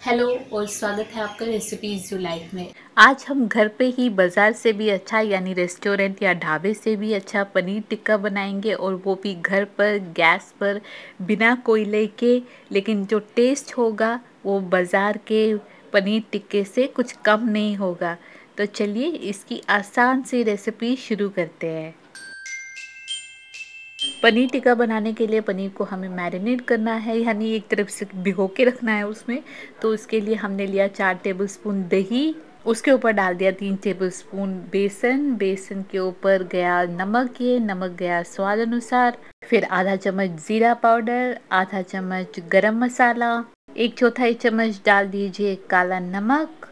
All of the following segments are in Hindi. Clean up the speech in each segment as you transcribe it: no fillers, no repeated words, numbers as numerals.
हेलो और स्वागत है आपका रेसिपीज़ यू लाइफ में। आज हम घर पे ही बाज़ार से भी अच्छा यानी रेस्टोरेंट या ढाबे से भी अच्छा पनीर टिक्का बनाएंगे, और वो भी घर पर गैस पर बिना कोयले के। लेकिन जो टेस्ट होगा वो बाज़ार के पनीर टिक्के से कुछ कम नहीं होगा। तो चलिए इसकी आसान सी रेसिपी शुरू करते हैं। पनीर टिक्का बनाने के लिए पनीर को हमें मैरिनेट करना है, यानी एक तरफ से भिगो के रखना है उसमें। तो उसके लिए हमने लिया 4 टेबलस्पून दही, उसके ऊपर डाल दिया 3 टेबलस्पून बेसन, बेसन के ऊपर गया नमक, ये नमक गया स्वाद अनुसार। फिर आधा चम्मच जीरा पाउडर, आधा चम्मच गरम मसाला, 1/4 चम्मच डाल दीजिए काला नमक,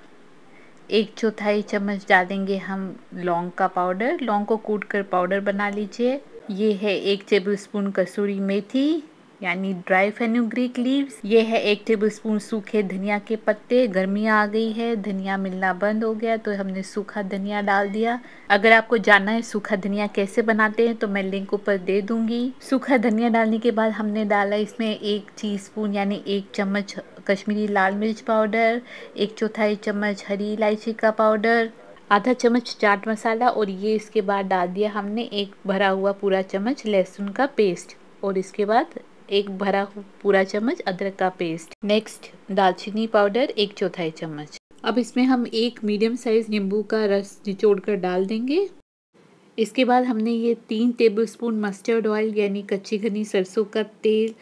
1/4 चम्मच डालेंगे हम लौंग का पाउडर। लौंग को कूट कर पाउडर बना लीजिए। ये है 1 टेबलस्पून कसूरी मेथी यानी ड्राई फेनुग्रीक लीव्स। ये है 1 टेबलस्पून सूखे धनिया के पत्ते। गर्मियाँ आ गई है, धनिया मिलना बंद हो गया, तो हमने सूखा धनिया डाल दिया। अगर आपको जानना है सूखा धनिया कैसे बनाते हैं तो मैं लिंक ऊपर दे दूंगी। सूखा धनिया डालने के बाद हमने डाला इसमें 1 टीस्पून यानी 1 चम्मच कश्मीरी लाल मिर्च पाउडर, 1/4 चम्मच हरी इलायची का पाउडर, आधा चम्मच चाट मसाला, और ये इसके बाद डाल दिया हमने एक भरा हुआ पूरा चम्मच लहसुन का पेस्ट, और इसके बाद एक भरा पूरा चम्मच अदरक का पेस्ट। नेक्स्ट दालचीनी पाउडर 1/4 चम्मच। अब इसमें हम एक मीडियम साइज नींबू का रस निचोड़ कर डाल देंगे। इसके बाद हमने ये 3 टेबलस्पून मस्टर्ड ऑयल यानी कच्ची घनी सरसों का तेल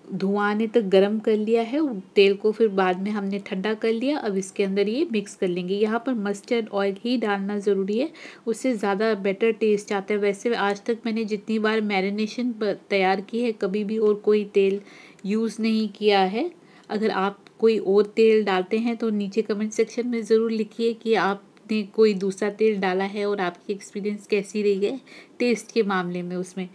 धुआं आने तक गर्म कर लिया है। तेल को फिर बाद में हमने ठंडा कर लिया। अब इसके अंदर ये मिक्स कर लेंगे। यहाँ पर मस्टर्ड ऑयल ही डालना ज़रूरी है, उससे ज़्यादा बेटर टेस्ट आता है। वैसे आज तक मैंने जितनी बार मैरिनेशन तैयार की है कभी भी और कोई तेल यूज़ नहीं किया है। अगर आप कोई और तेल डालते हैं तो नीचे कमेंट सेक्शन में ज़रूर लिखिए कि आपने कोई दूसरा तेल डाला है और आपकी एक्सपीरियंस कैसी रही है टेस्ट के मामले में। उसमें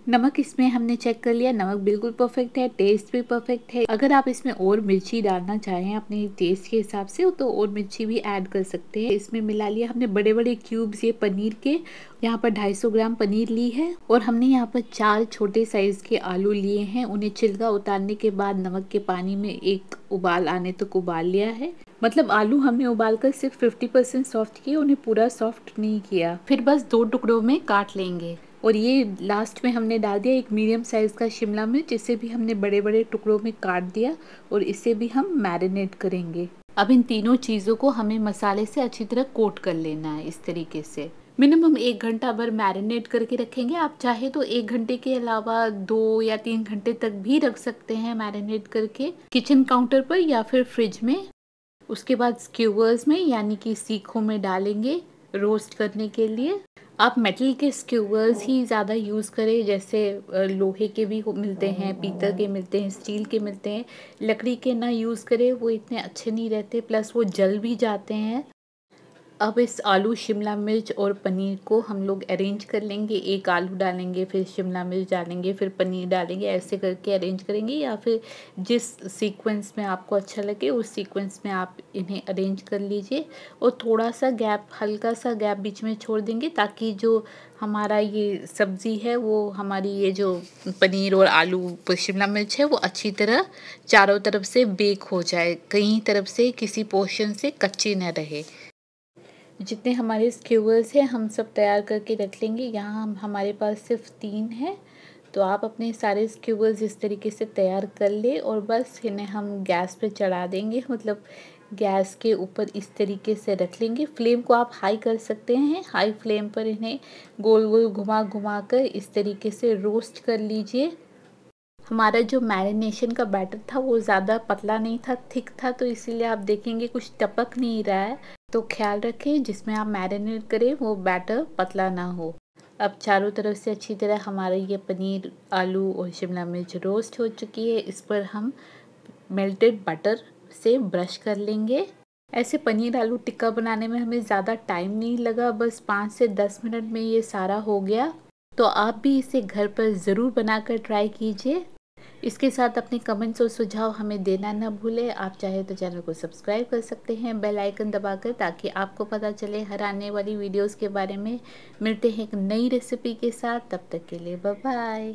नमक इसमें हमने चेक कर लिया, नमक बिल्कुल परफेक्ट है, टेस्ट भी परफेक्ट है। अगर आप इसमें और मिर्ची डालना चाहें अपने टेस्ट के हिसाब से तो और मिर्ची भी ऐड कर सकते हैं। इसमें मिला लिया हमने बड़े बड़े क्यूब्स ये पनीर के। यहाँ पर 250 ग्राम पनीर ली है, और हमने यहाँ पर 4 छोटे साइज के आलू लिए हैं। उन्हें छिलका उतारने के बाद नमक के पानी में एक उबाल आने तक उबाल लिया है। मतलब आलू हमने उबालकर सिर्फ 50% सॉफ्ट किए, उन्हें पूरा सॉफ्ट नहीं किया। फिर बस 2 टुकड़ों में काट लेंगे। और ये लास्ट में हमने डाल दिया एक मीडियम साइज़ का शिमला मिर्च, इसे भी हमने बड़े बड़े टुकड़ों में काट दिया, और इसे भी हम मैरिनेट करेंगे। अब इन तीनों चीज़ों को हमें मसाले से अच्छी तरह कोट कर लेना है इस तरीके से। मिनिमम 1 घंटा भर मैरिनेट करके रखेंगे। आप चाहे तो 1 घंटे के अलावा 2 या 3 घंटे तक भी रख सकते हैं मैरिनेट करके, किचन काउंटर पर या फिर फ्रिज में। उसके बाद स्क्यूवर्स में यानी कि सीखों में डालेंगे रोस्ट करने के लिए। आप मेटल के स्क्यूवर्स ही ज़्यादा यूज़ करें, जैसे लोहे के भी मिलते हैं, पीतल के मिलते हैं, स्टील के मिलते हैं। लकड़ी के ना यूज़ करें, वो इतने अच्छे नहीं रहते, प्लस वो जल भी जाते हैं। अब इस आलू शिमला मिर्च और पनीर को हम लोग अरेंज कर लेंगे। एक आलू डालेंगे, फिर शिमला मिर्च डालेंगे, फिर पनीर डालेंगे, ऐसे करके अरेंज करेंगे, या फिर जिस सीक्वेंस में आपको अच्छा लगे उस सीक्वेंस में आप इन्हें अरेंज कर लीजिए। और थोड़ा सा गैप, हल्का सा गैप बीच में छोड़ देंगे, ताकि जो हमारा ये सब्ज़ी है वो हमारी ये जो पनीर और आलू शिमला मिर्च है वो अच्छी तरह चारों तरफ से बेक हो जाए, कहीं तरफ से किसी पोर्शन से कच्ची न रहे। जितने हमारे स्क्यूवर्स हैं हम सब तैयार करके रख लेंगे। यहाँ हमारे पास सिर्फ 3 हैं, तो आप अपने सारे स्क्यूवर्स इस तरीके से तैयार कर ले, और बस इन्हें हम गैस पे चढ़ा देंगे। मतलब गैस के ऊपर इस तरीके से रख लेंगे। फ्लेम को आप हाई कर सकते हैं। हाई फ्लेम पर इन्हें गोल गोल घुमा घुमा कर इस तरीके से रोस्ट कर लीजिए। हमारा जो मैरिनेशन का बैटर था वो ज़्यादा पतला नहीं था, थिक था, तो इसीलिए आप देखेंगे कुछ टपक नहीं रहा है। तो ख्याल रखें जिसमें आप मैरिनेट करें वो बैटर पतला ना हो। अब चारों तरफ से अच्छी तरह हमारा ये पनीर, आलू और शिमला मिर्च रोस्ट हो चुकी है। इस पर हम मेल्टेड बटर से ब्रश कर लेंगे। ऐसे पनीर आलू टिक्का बनाने में हमें ज़्यादा टाइम नहीं लगा, बस 5 से 10 मिनट में ये सारा हो गया। तो आप भी इसे घर पर ज़रूर बनाकर ट्राई कीजिए। इसके साथ अपने कमेंट्स और सुझाव हमें देना न भूलें। आप चाहे तो चैनल को सब्सक्राइब कर सकते हैं बेल आइकन दबाकर, ताकि आपको पता चले हर आने वाली वीडियोस के बारे में। मिलते हैं एक नई रेसिपी के साथ, तब तक के लिए बाय बाय।